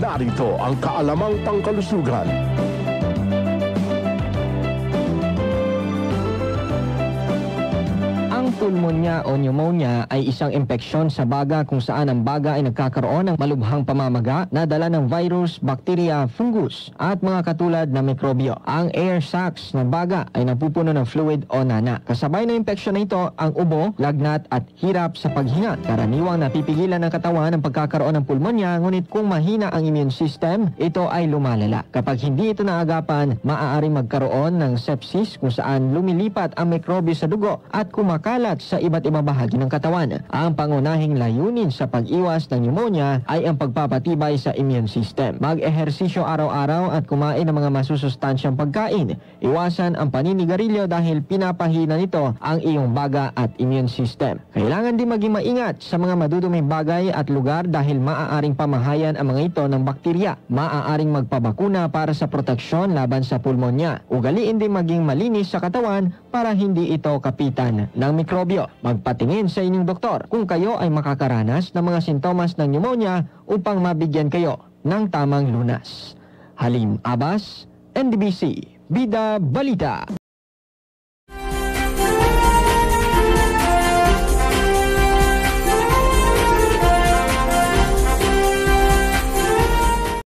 narito ang kaalamang pangkalusugan. Ang pulmonya o pneumonia ay isang impeksyon sa baga kung saan ang baga ay nagkakaroon ng malubhang pamamaga na dala ng virus, bakterya, fungus at mga katulad na mikrobyo. Ang air sacs ng baga ay napupuno ng fluid o nana. Kasabay ng impeksyon na ito ang ubo, lagnat at hirap sa paghinga. Karaniwang napipigilan ng katawan ang pagkakaroon ng pulmonya, ngunit kung mahina ang immune system, ito ay lumalala. Kapag hindi ito naagapan, maaaring magkaroon ng sepsis kung saan lumilipat ang mikrobyo sa dugo at kumakalat sa iba't ibang bahagi ng katawan. Ang pangunahing layunin sa pag-iwas ng pneumonia ay ang pagpapatibay sa immune system. Mag-ehersisyo araw-araw at kumain ng mga masusustansyang pagkain. Iwasan ang paninigarilyo dahil pinapahina nito ang iyong baga at immune system. Kailangan din maging maingat sa mga maduduming bagay at lugar dahil maaaring pamahayan ang mga ito ng bakterya. Maaaring magpabakuna para sa proteksyon laban sa pulmonya. Ugaliin din maging malinis sa katawan para hindi ito kapitan ng mikrobyo. Magpatingin sa inyong doktor kung kayo ay makakaranas ng mga sintomas ng pneumonia upang mabigyan kayo ng tamang lunas. Halim Abbas, NDBC, Bida Balita.